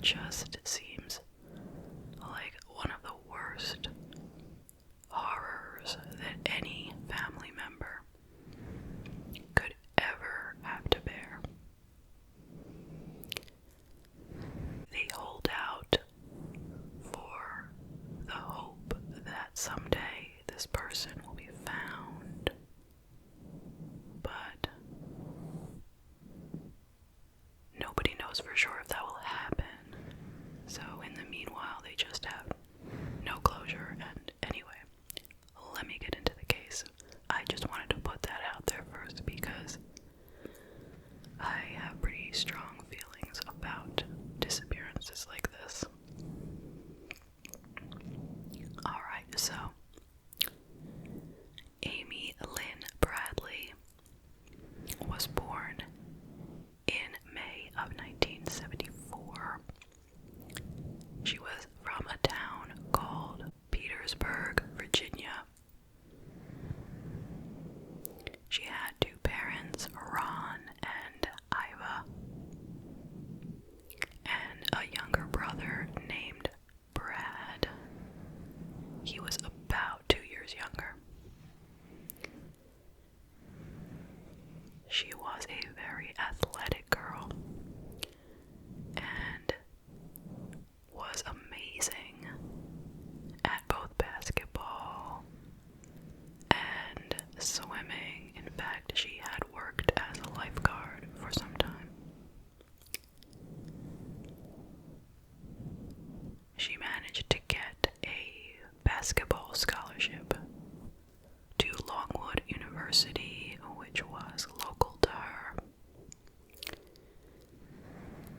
just seems like one of the worst horrors that any family member could ever have to bear. They hold out for the hope that someday this person will be found, but nobody knows for sure if that will happen. So in the meanwhile, they just have no closure. And anyway, let me get into the case. I just wanted to put that out there first because I have pretty strong feelings about disappearances like this. Alright, so Amy Lynn Bradley was born in May of 1974. She was from a town called Petersburg, Virginia. She had two parents, Ron and Iva, and a younger brother named Brad. He was about 2 years younger. She was a very athletic girl and was amazing at both basketball and swimming. In fact, she had worked as a lifeguard for some time. She managed to get a basketball scholarship to Longwood University, which was local to her.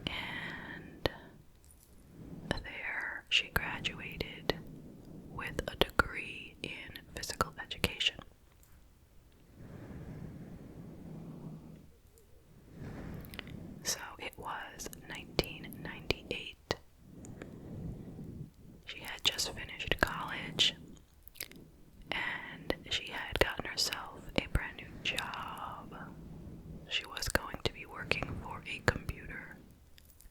And there she graduated with a degree in physical education. So it was 1998. She had just finished college, and she had gotten herself a brand new job. She was going to be working for a computer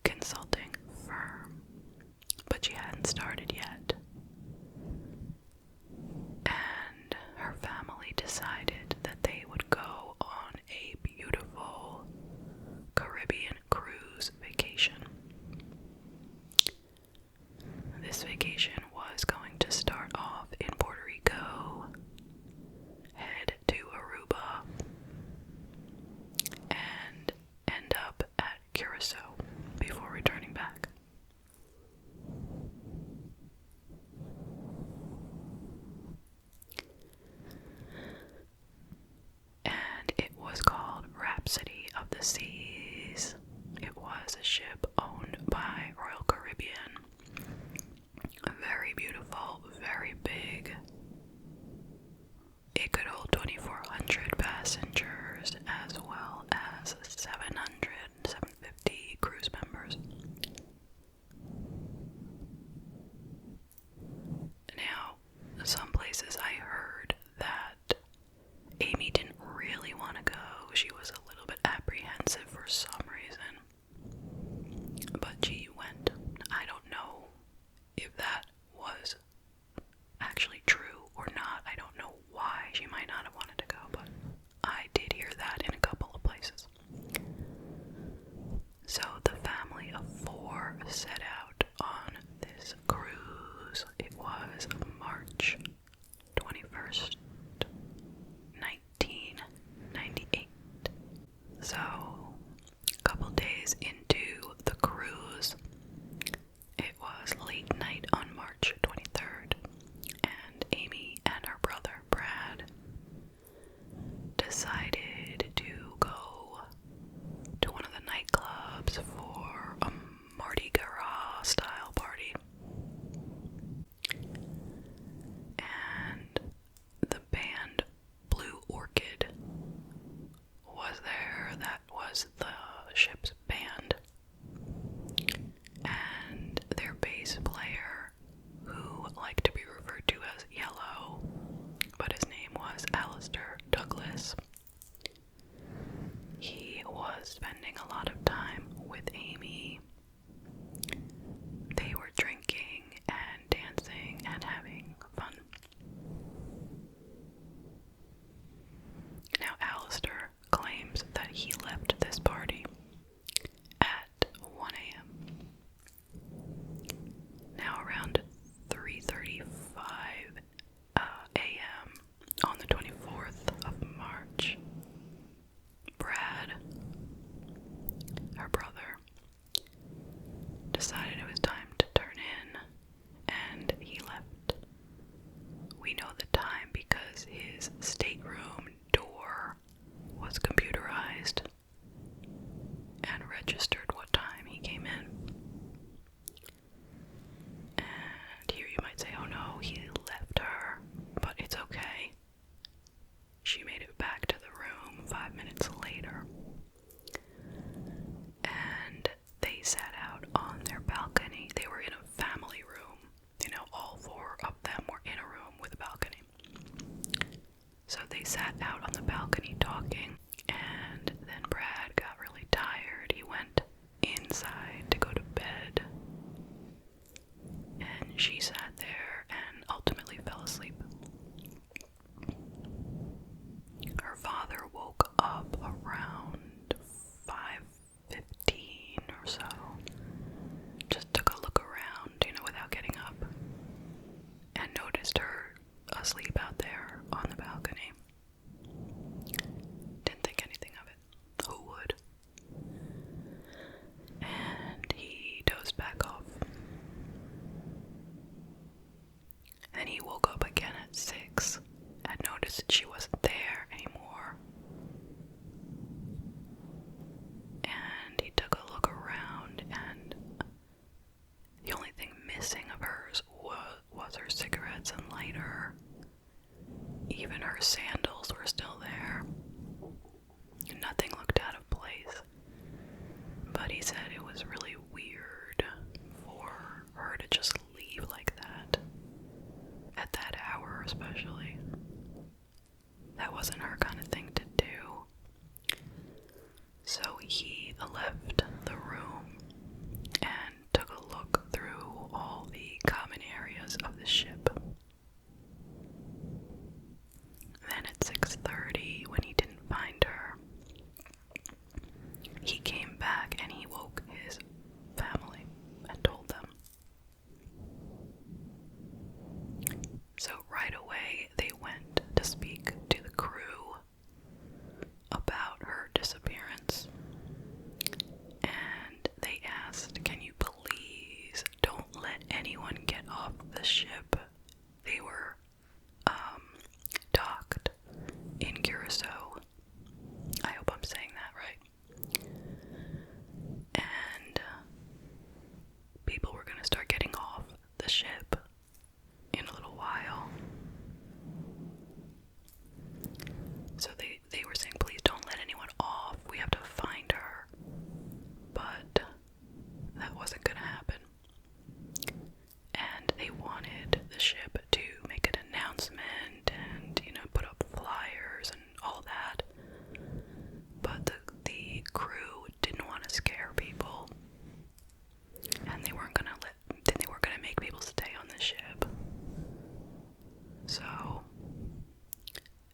consulting firm, but she hadn't started yet. And her family decided that they would go on a beautiful Caribbean cruise vacation. This vacation was going to start off in Puerto Rico, head to Aruba, and end up at Curacao before returning back. And it was called Rhapsody of the Seas. It was a ship owned by Royal Caribbean. Very beautiful, very big. It could hold 2,400 passengers as well as 750 cruise members. Now, some places I heard that Amy didn't really want to go. She was a little bit apprehensive for some reason, but she went. I don't know if that was actually true or not. I don't know why she might not have wanted to go, but I did hear that in a couple of places. So the family of four set out on this cruise. It was March 21st, 1998. So, a couple days into the cruise, it was late night on March 23rd, and Amy and her brother Brad decided to go to one of the nightclubs for a Mardi Gras their balcony. They were in a family room. All four of them were in a room with a balcony. So they sat out on the balcony talking, and then Brad got really tired. He went inside to go to bed, and she sat there and ultimately fell asleep. Her father woke up around 5:15 or so. Just took a look around, without getting up, and noticed her asleep out there on the balcony. Didn't think anything of it. Who would? And he dozed back off. Then he woke up again at 6 and noticed that she wasn't there anymore. And he took a look around, and the only thing missing of hers was her cigarettes and lighter. Even her sandals were still there. Nothing looked out of place. But he said it was really weird for her to just leave like that. At that hour especially. That wasn't her kind of thing to do. So he left the room and took a look through all the common areas of the ship. Then at 6:30, when he didn't find her, he came back and he woke his family and told them. So right away, they went to speak to the crew about her disappearance. And they asked, "Can you please don't let anyone get off the ship?" They were docked in Curacao. I hope I'm saying that right. And people were going to start getting off the ship in a little while. So they were saying, "Please don't let anyone off. We have to find her." But that wasn't going to happen. And they wanted the ship to make an announcement and, put up flyers and all that. But the crew didn't want to scare people. And they weren't going to make people stay on the ship. So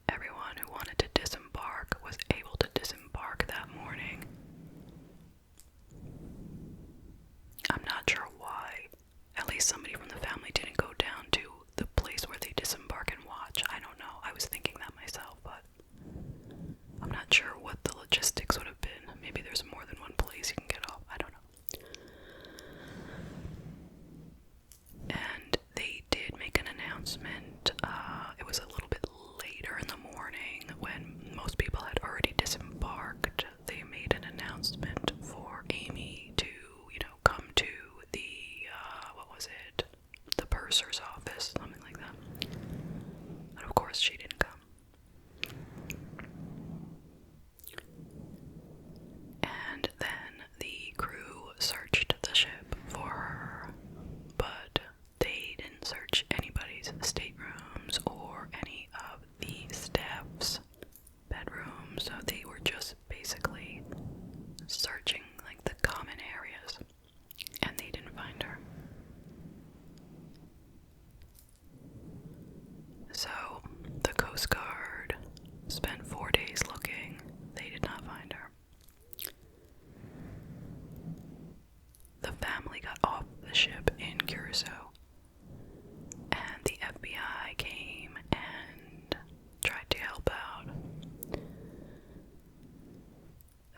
everyone who wanted to disembark was able to disembark that morning. I'm not sure why. At least somebody from the family didn't go down to the place where they disembark and watch. I don't know. I was thinking that myself, but I'm not sure what the logistics would have been. Maybe there's more than one place you can get off. I don't know. And they did make an announcement. It was a little bit later in the morning when most people had already disembarked. They made an announcement for Amy to, come to the, the purser's office, something like that. And of course she didn't come. And then the crew searched the ship for her, but they didn't search anybody's staterooms or any of the staff's bedrooms, so they were just basically searching like the common areas, and they didn't find her. So the Coast Guard spent 4 days looking. They did not find her. The family got off the ship in Curacao, and the FBI came and tried to help out.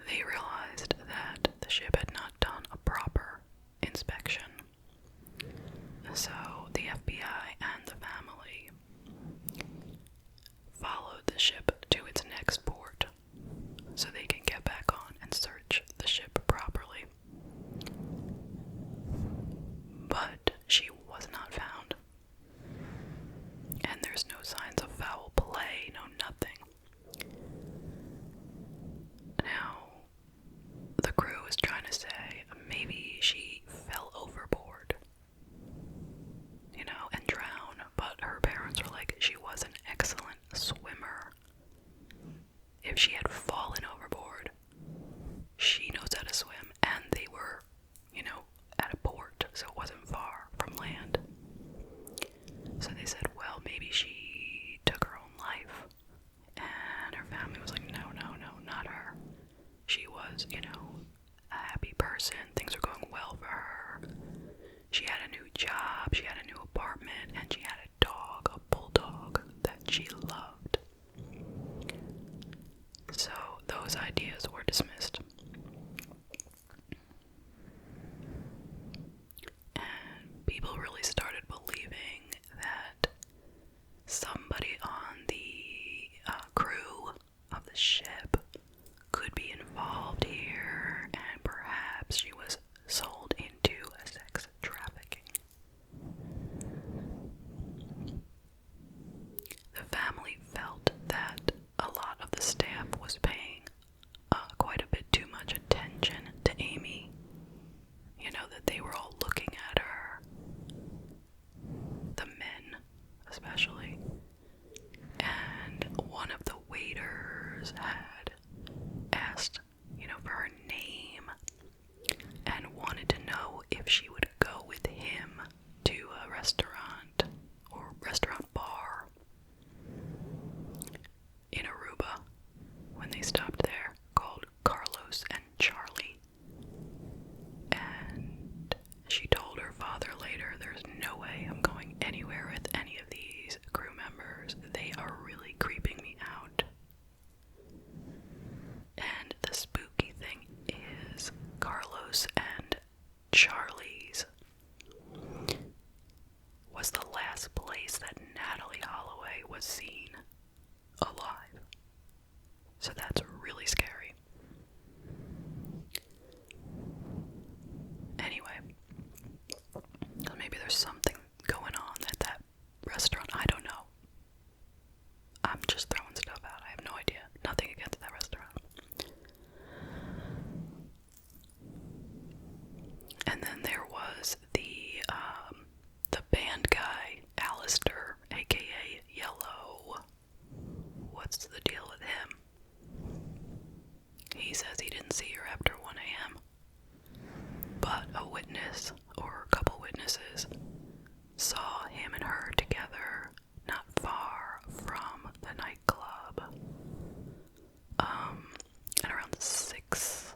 They realized that the ship had not done a proper inspection. So the FBI and the family followed the ship to its next port so they can get back on and search the ship properly. restaurant or restaurant bar in Aruba when they stopped there called Carlos and Charlie. And she told her father later, there's no way I'm going anywhere with any of these crew members. They are really creeping me out. And the spooky thing is, Carlos and Charlie's was the last place that Natalie Holloway was seen alive. So that's really scary. Anyway, maybe there's something going on at that restaurant. I don't know. I'm just throwing stuff out. I have no idea. Nothing against that restaurant. And then there was the band guy, Alistair, aka Yellow. What's the deal with him? He says he didn't see her after 1 a.m. But a witness, or a couple witnesses, saw him and her together not far from the nightclub. At around 6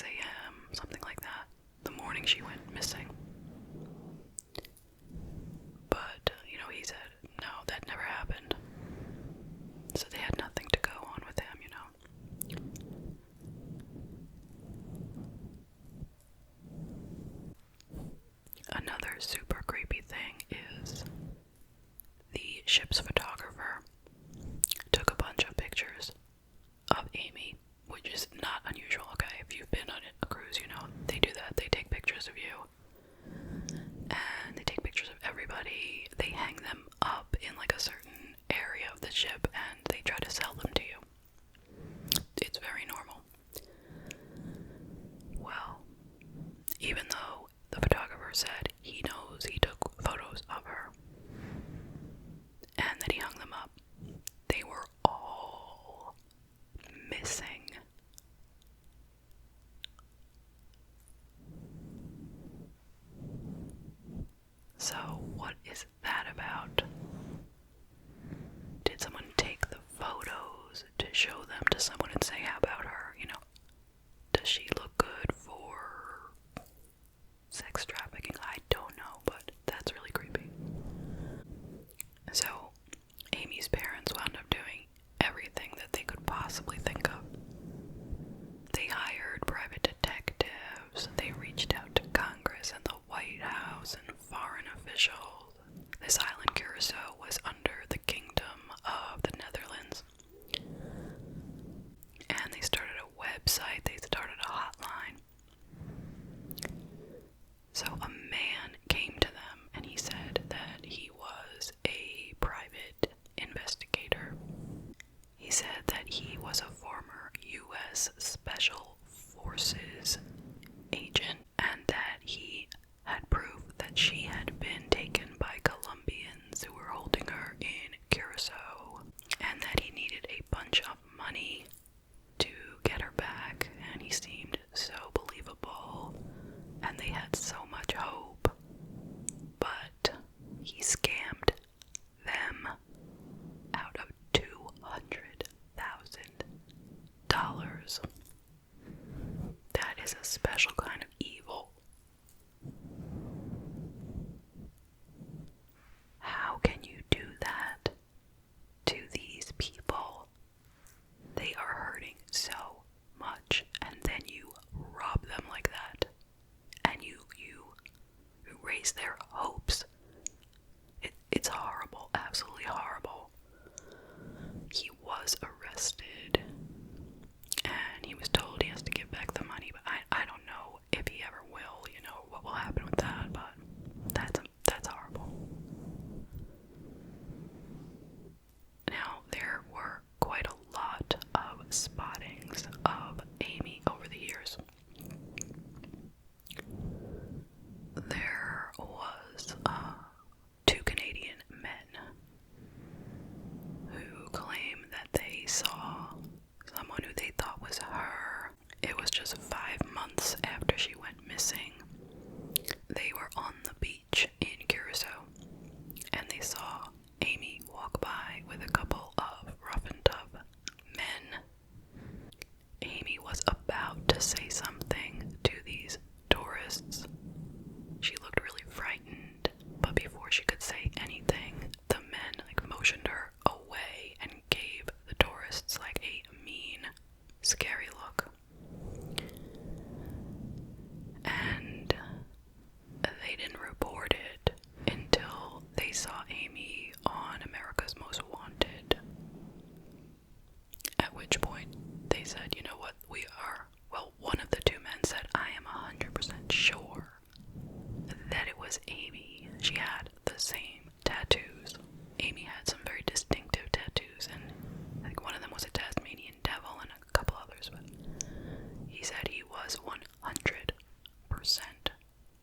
a.m., something like that, the morning she went missing. But, he said, no, that never happened. So they had nothing to go on with him, Another super creepy thing is the ship's photographer took a bunch of pictures of Amy, which is not unusual, okay? If you've been on a cruise, they do that. They take pictures of you. And they take pictures of everybody. They hang them up in like a certain area of the ship and they try to sell them to you. It's very normal. Well, even though the photographer said he knows he took photos of her and that he hung them up, they were all missing. So, what is that about? Did someone take the photos to show them to someone and say, how about her? Does she look good for sex trafficking? I don't know, but that's really creepy. So, Amy's parents wound up doing everything that they could possibly think of. They hired private detectives, they reached out to Congress and the White House and foreign officials. This island, Curacao, was under the Kingdom of the Netherlands. And they started a website, they started a hotline. So a man came to them and he said that he was a private investigator. He said that he was a former U.S. Special Forces agent and that he had proof that she had been taken by Colombians who were holding her in Curacao and that he needed a bunch of money to get her back, and he seemed so believable and they had so much hope, but he scammed them out of $200,000. That is a special kind of evil. How can you do that to these people? They are hurting so much, and then you rob them like that, and you raise their hopes. It's horrible, absolutely horrible. He was arrested, and he was told he has to give back the money, but I don't know if he ever will, what will happen with that, but that's horrible. Now, there were quite a lot of spottings of Amy over the years. There was 2 Canadian men who claimed that they saw someone who they thought was her. It was just 5 months after she went missing. They were on the beach in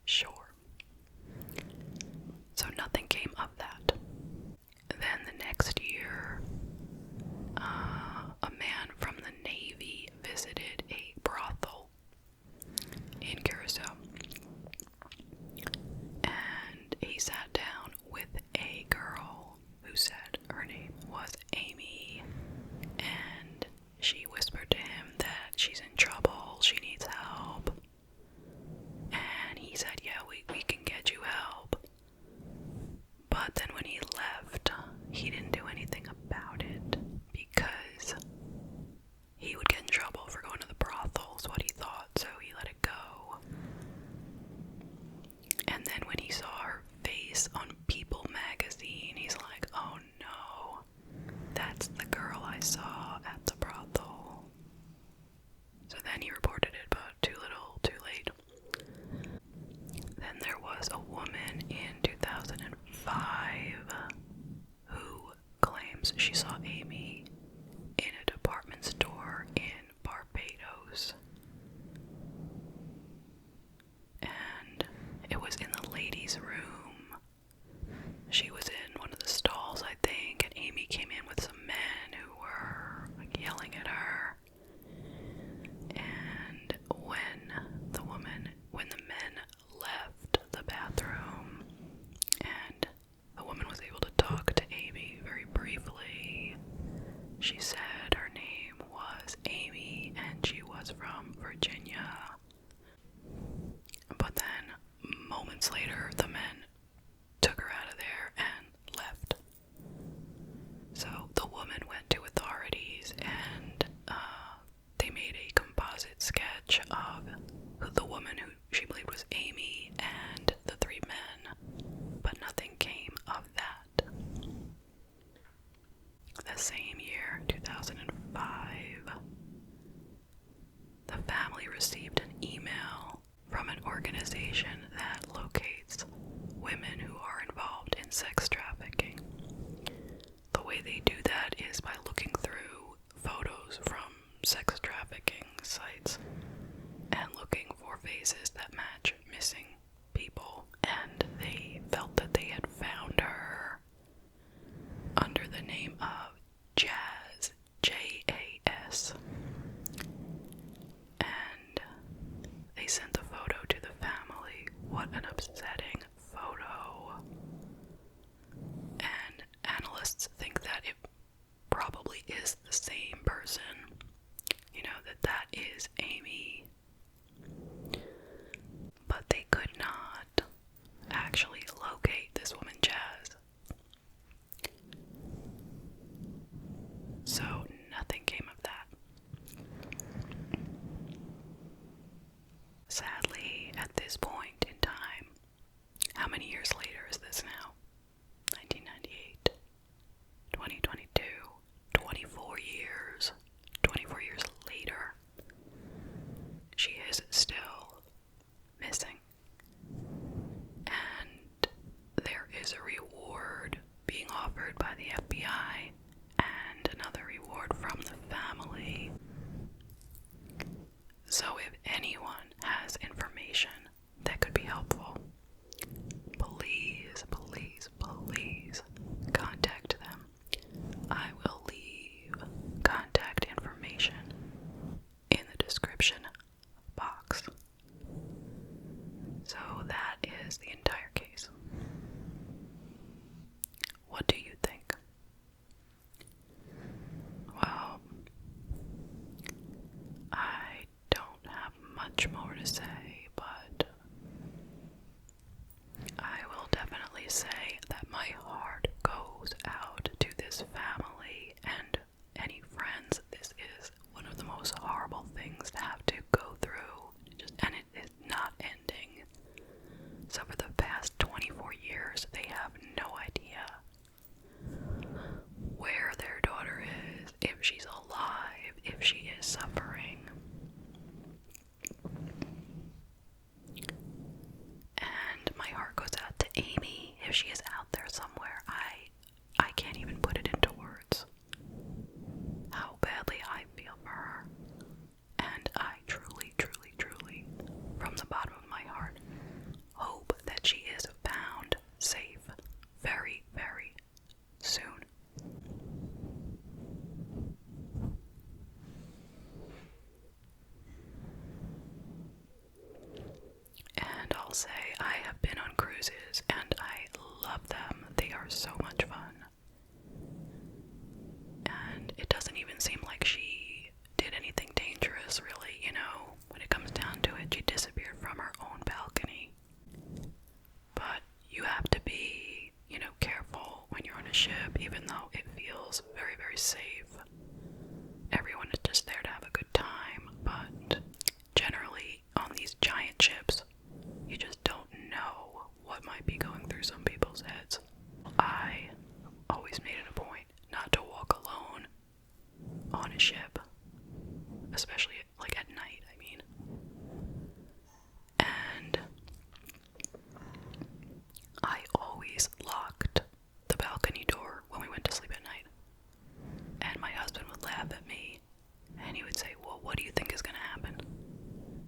Sure. So nothing came of that. Then the next year, a man from the Navy visited a brothel in Curacao. And he sat down with a girl who said her name was Amy. And she whispered to him that she's in trouble, she needs help. And he said, yeah, we can get you help. But then when he left, he didn't do anything about it because he would get in trouble for going to the brothel, is what he thought, so he let it go. And then when he saw her face on People magazine, he's like, oh no, that's the girl I saw at the brothel. So then he reported it, but too little, too late. Then there was a woman in 2005 who claims she saw Amy in a department store in Barbados. And it was in the ladies' room. She was in one of the stalls, I think, and Amy came in with some men who were like yelling at her. And when the men left the bathroom, and the woman was able to talk to Amy very briefly, she said her name was Amy and she was from Virginia. But then, moments later, the men took her out of there and left. So the woman went to authorities and they made a composite sketch of the woman who she believed was Amy and the three men, but nothing came of that. The same year, 2005, the family received an email from an organization that locates women who are involved in sex trafficking. The way they do that is by looking through photos from sex trafficking sites and looking for faces that match missing people. And they felt that they had found her under the name of Jazz, Jas. And they sent the photo to the family. What an upsetting photo. And analysts think that it probably is the same person. You know, that is Amy. But they could not actually locate this woman, Jazz. So nothing came of that. Sadly, at this point in time, how many years later is this now? 1998, 2022, 24 years. 24 years later, she is still missing. And there is a reward being offered by the FBI and another reward from the family. So if anyone has information that could be helpful, please, please, please contact them. I will leave contact information in the description box. So that is the entire case. What do you think? Well, I don't have much more to say, but I will definitely say that my heart goes out to this family and any friends. This is one of the most horrible things to have to go through, and it is not ending. So for the past 24 years, they have no idea where their daughter is, if she's alive, if she is suffering. And my heart goes out to Amy, if she is out there somewhere. I can't even put it into words how badly I feel for her. And I truly, truly, truly, from the bottom of my heart, I have been on cruises and I love them. They are so much fun. And it doesn't even seem like she did anything dangerous, really, you know. When it comes down to it, she disappeared from her own balcony. But you have to be, you know, careful when you're on a ship, even though it feels very, very safe. Everyone is just there to have a good time, but generally on these giant ships, you just don't know what might be going through some people's heads. I always made it a point not to walk alone on a ship, especially like at night, I mean. And I always locked the balcony door when we went to sleep at night. And my husband would laugh at me, and he would say, well, what do you think is going to happen?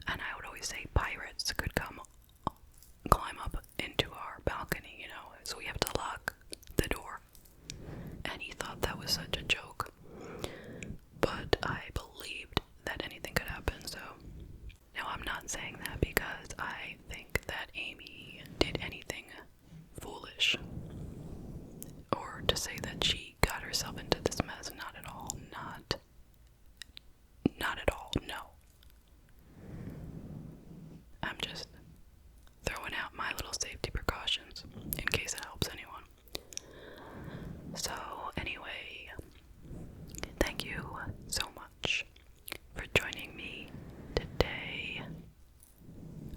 And I would always say, pirates could climb up into our balcony, you know, so we have to lock the door. And he thought that was such a joke. But I believed that anything could happen, so. Now, I'm not saying that because I think that Amy did anything foolish, or to say that she got herself into this mess. Not at all. Not at all, no. I'm just throwing out my little safety precautions in case it helps anyone. So, anyway, thank you so much for joining me today.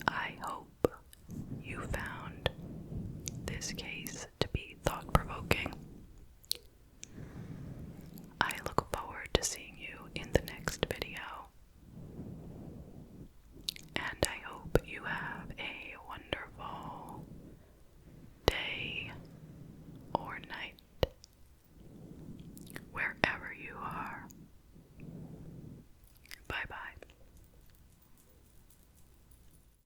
I hope you found this case